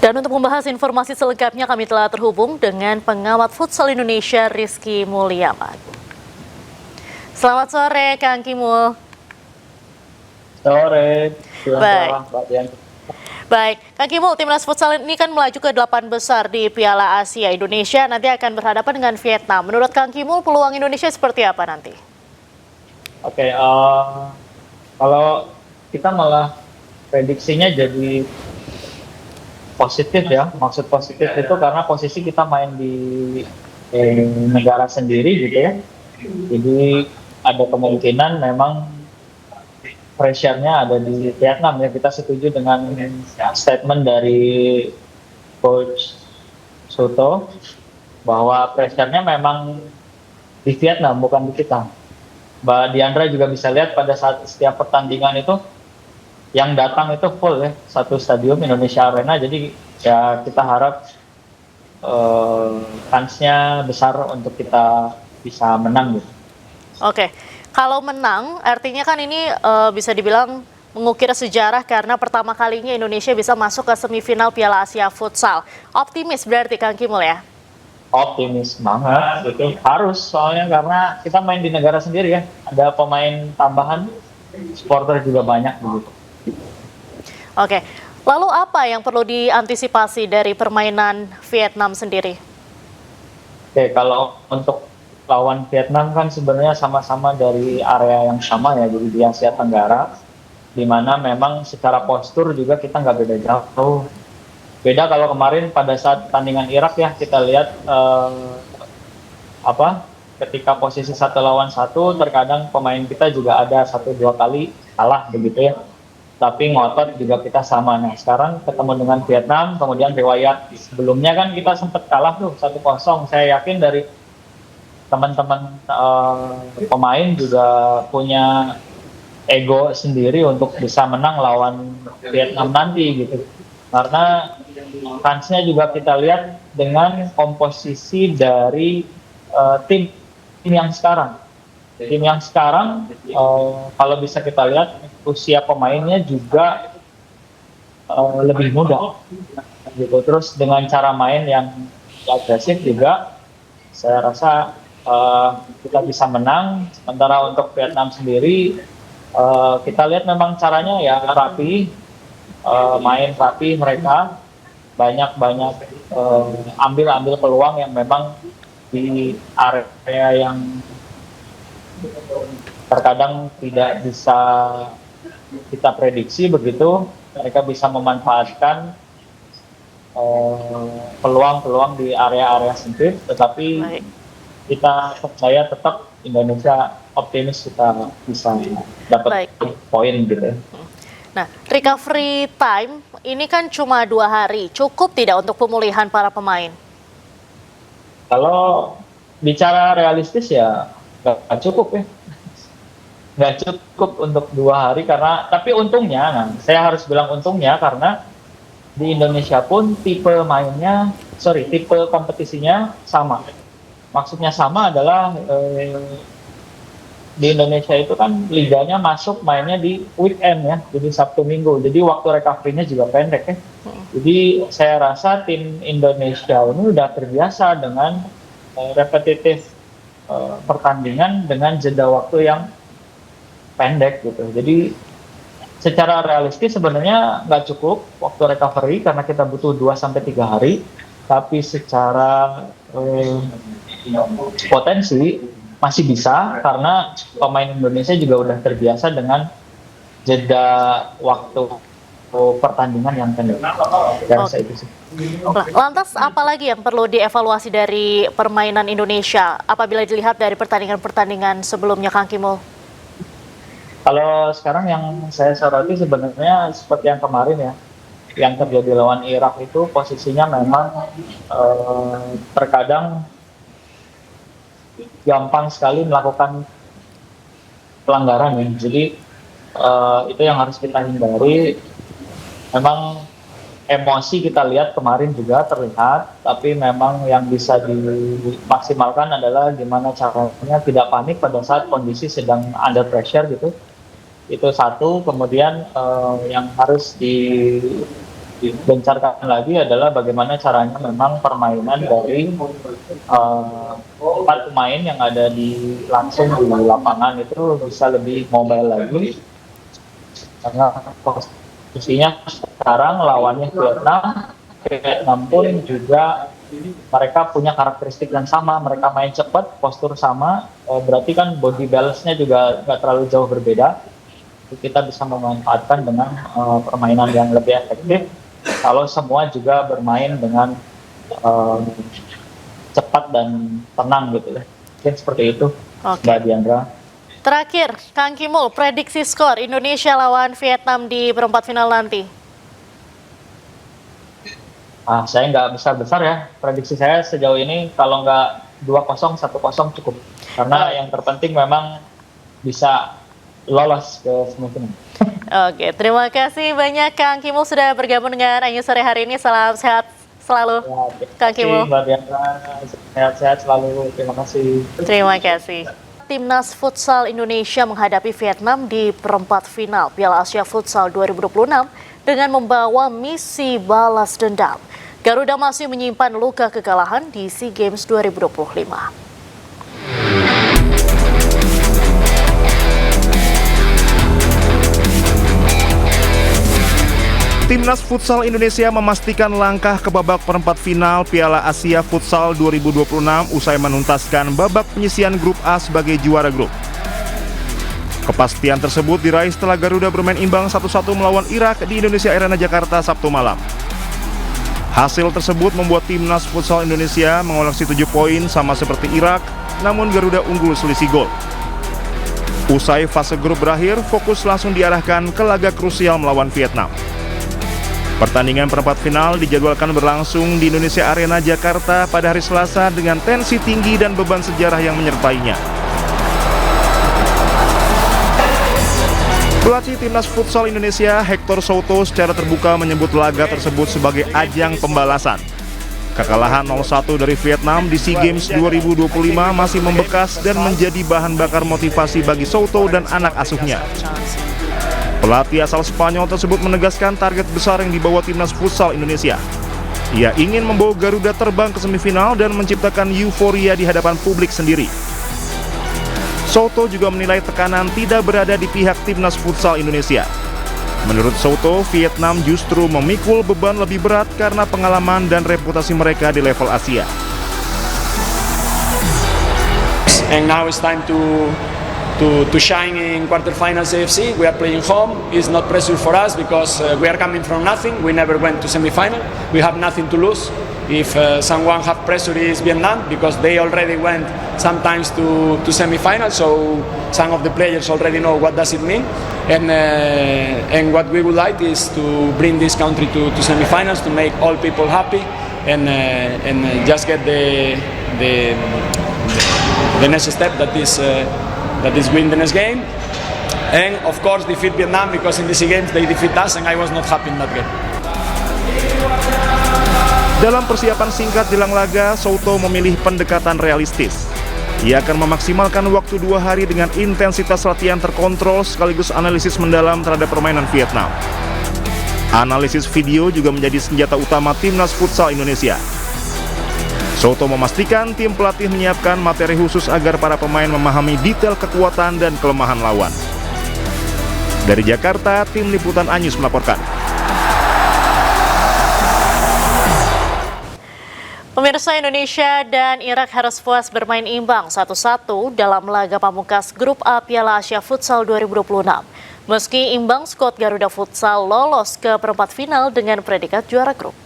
Dan untuk membahas informasi selengkapnya kami telah terhubung dengan pengamat futsal Indonesia Rizky Mulyaman. Selamat sore Kang Kimul. Sore, Baik. Mbak Dian. Baik, Kang Kimul, timnas futsal ini kan melaju ke 8 besar di Piala Asia. Indonesia nanti akan berhadapan dengan Vietnam. Menurut Kang Kimul, peluang Indonesia seperti apa nanti? Oke, kalau kita malah prediksinya jadi positif ya. Maksud positif itu karena posisi kita main di negara sendiri gitu ya. Jadi ada kemungkinan memang pressure-nya ada di Vietnam ya. Kita setuju dengan statement dari Coach Soto bahwa pressure-nya memang di Vietnam bukan di kita. Mbak Diandra juga bisa lihat pada saat setiap pertandingan itu yang datang itu full ya, satu stadium Indonesia Arena. Jadi ya kita harap kansnya besar untuk kita bisa menang gitu. Oke, kalau menang artinya kan ini bisa dibilang mengukir sejarah karena pertama kalinya Indonesia bisa masuk ke semifinal Piala Asia Futsal. Optimis berarti Kang Kimul ya? Optimis banget gitu, harus soalnya karena kita main di negara sendiri ya, ada pemain tambahan, supporter juga banyak begitu. Oke, lalu apa yang perlu diantisipasi dari permainan Vietnam sendiri? Oke, kalau untuk lawan Vietnam kan sebenarnya sama-sama dari area yang sama ya, jadi di Asia Tenggara, di mana memang secara postur juga kita nggak beda jauh. Beda kalau kemarin pada saat pertandingan Irak ya, kita lihat ketika posisi 1 lawan 1, terkadang pemain kita juga ada 1-2 kali kalah begitu ya. Tapi ngotot juga kita sama. Nah sekarang ketemu dengan Vietnam, kemudian riwayat sebelumnya kan kita sempat kalah tuh 1-0. Saya yakin dari teman-teman pemain juga punya ego sendiri untuk bisa menang lawan Vietnam nanti gitu. Karena kansnya juga kita lihat dengan komposisi dari tim yang sekarang. Tim yang sekarang kalau bisa kita lihat usia pemainnya juga lebih muda gitu. Terus dengan cara main yang agresif juga saya rasa kita bisa menang. Sementara untuk Vietnam sendiri kita lihat memang caranya ya rapi, main rapi, mereka banyak ambil peluang yang memang di area yang terkadang tidak bisa kita prediksi begitu. Mereka bisa memanfaatkan peluang-peluang di area-area sempit, tetapi kita percaya tetap Indonesia optimis kita bisa dapat poin gitu. Nah, recovery time ini kan cuma 2 hari, cukup tidak untuk pemulihan para pemain? Kalau bicara realistis ya nggak cukup ya, nggak cukup untuk 2 hari karena, tapi untungnya, nah saya harus bilang untungnya karena di Indonesia pun tipe kompetisinya sama. Maksudnya sama adalah di Indonesia itu kan liganya masuk mainnya di weekend ya, jadi Sabtu Minggu, jadi waktu recovery-nya juga pendek ya. Jadi saya rasa tim Indonesia ini udah terbiasa dengan repetitif pertandingan dengan jeda waktu yang pendek gitu. Jadi secara realistis sebenarnya nggak cukup waktu recovery karena kita butuh 2-3 hari, tapi secara potensi masih bisa karena pemain Indonesia juga udah terbiasa dengan jeda waktu pertandingan yang pendek. Lantas apa lagi yang perlu dievaluasi dari permainan Indonesia apabila dilihat dari pertandingan-pertandingan sebelumnya, Kang Kimul? Kalau sekarang yang saya soroti sebenarnya seperti yang kemarin ya, yang terjadi lawan Irak itu posisinya memang terkadang gampang sekali melakukan pelanggaran ya. Jadi itu yang harus kita hindari. Memang emosi kita lihat kemarin juga terlihat, tapi memang yang bisa dimaksimalkan adalah gimana caranya tidak panik pada saat kondisi sedang under pressure gitu. Itu satu. Kemudian yang harus gencarkan lagi adalah bagaimana caranya memang permainan dari 4 pemain yang ada langsung di lapangan itu bisa lebih mobile lagi, karena posisinya sekarang lawannya Vietnam pun juga mereka punya karakteristik yang sama, mereka main cepat, postur sama, berarti kan body balance-nya juga nggak terlalu jauh berbeda. Kita bisa memanfaatkan dengan permainan yang lebih efektif kalau semua juga bermain dengan cepat dan tenang gitu ya. Mungkin seperti itu, Mbak Diandra. Terakhir, Kang Kimul, prediksi skor Indonesia lawan Vietnam di perempat final nanti. Saya nggak besar-besar ya. Prediksi saya sejauh ini kalau nggak 2-0, 1-0 cukup. Karena yang terpenting memang bisa lolos ke semifinal. Oke, terima kasih banyak Kang Kimul sudah bergabung dengan Anju Sore hari ini. Salam sehat selalu, Ya, Kang Kimul. Mbak Diandra, sehat-sehat selalu. Terima kasih. Terima kasih. Timnas Futsal Indonesia menghadapi Vietnam di perempat final Piala Asia Futsal 2026 dengan membawa misi balas dendam. Garuda masih menyimpan luka kekalahan di SEA Games 2025. Timnas Futsal Indonesia memastikan langkah ke babak perempat final Piala Asia Futsal 2026 usai menuntaskan babak penyisihan grup A sebagai juara grup. Kepastian tersebut diraih setelah Garuda bermain imbang 1-1 melawan Irak di Indonesia Arena Jakarta Sabtu malam. Hasil tersebut membuat Timnas Futsal Indonesia mengoleksi 7 poin sama seperti Irak, namun Garuda unggul selisih gol. Usai fase grup berakhir, fokus langsung diarahkan ke laga krusial melawan Vietnam. Pertandingan perempat final dijadwalkan berlangsung di Indonesia Arena Jakarta pada hari Selasa dengan tensi tinggi dan beban sejarah yang menyertainya. Pelatih Timnas Futsal Indonesia, Hector Souto, secara terbuka menyebut laga tersebut sebagai ajang pembalasan. Kekalahan 0-1 dari Vietnam di SEA Games 2025 masih membekas dan menjadi bahan bakar motivasi bagi Souto dan anak asuhnya. Pelatih asal Spanyol tersebut menegaskan target besar yang dibawa Timnas Futsal Indonesia. Ia ingin membawa Garuda terbang ke semifinal dan menciptakan euforia di hadapan publik sendiri. Souto juga menilai tekanan tidak berada di pihak Timnas Futsal Indonesia. Menurut Souto, Vietnam justru memikul beban lebih berat karena pengalaman dan reputasi mereka di level Asia. And now it's time to shine in quarterfinals AFC. We are playing home. It's not pressure for us because we are coming from nothing. We never went to semifinal. We have nothing to lose. If someone have pressure is Vietnam because they already went sometimes to semifinal. So some of the players already know what does it mean. And what we would like is to bring this country to semifinals to make all people happy and just get the next step that is win the next game, and of course defeat Vietnam because in the SEA Games they defeat us and I was not happy in that game. Dalam persiapan singkat jelang laga, Souto memilih pendekatan realistis. Ia akan memaksimalkan waktu 2 hari dengan intensitas latihan terkontrol sekaligus analisis mendalam terhadap permainan Vietnam. Analisis video juga menjadi senjata utama Timnas Futsal Indonesia. Souto memastikan tim pelatih menyiapkan materi khusus agar para pemain memahami detail kekuatan dan kelemahan lawan. Dari Jakarta, tim liputan Anyus melaporkan. Pemirsa, Indonesia dan Irak harus puas bermain imbang 1-1 dalam laga pamungkas Grup A Piala Asia Futsal 2026. Meski imbang, skuad Garuda Futsal lolos ke perempat final dengan predikat juara grup.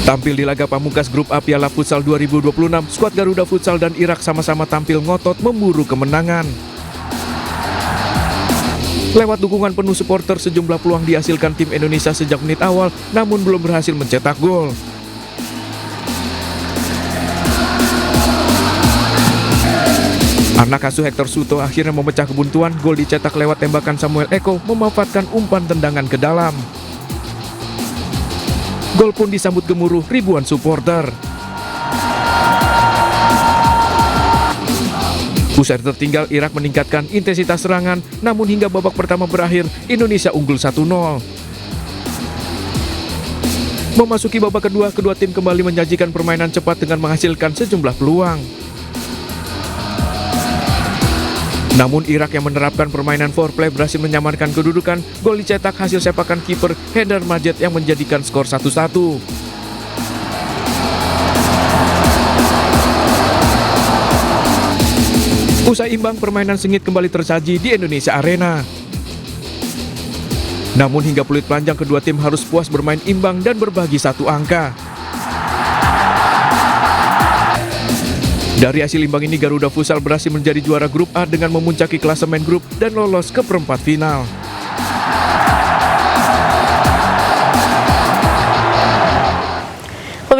Tampil di laga pamungkas Grup A Piala Futsal 2026, skuad Garuda Futsal dan Irak sama-sama tampil ngotot memburu kemenangan. Lewat dukungan penuh supporter, sejumlah peluang dihasilkan tim Indonesia sejak menit awal, namun belum berhasil mencetak gol. Anak asuh Hector Souto akhirnya memecah kebuntuan. Gol dicetak lewat tembakan Samuel Eko memanfaatkan umpan tendangan ke dalam. Gol pun disambut gemuruh ribuan supporter. Usai tertinggal, Irak meningkatkan intensitas serangan, namun hingga babak pertama berakhir, Indonesia unggul 1-0. Memasuki babak kedua, kedua tim kembali menyajikan permainan cepat dengan menghasilkan sejumlah peluang. Namun Irak yang menerapkan permainan foreplay berhasil menyamarkan kedudukan. Gol dicetak hasil sepakan kiper Hendar Majed yang menjadikan skor 1-1. Usai imbang, permainan sengit kembali tersaji di Indonesia Arena. Namun hingga peluit panjang, kedua tim harus puas bermain imbang dan berbagi satu angka. Dari hasil imbang ini, Garuda Futsal berhasil menjadi juara grup A dengan memuncaki klasemen grup dan lolos ke perempat final.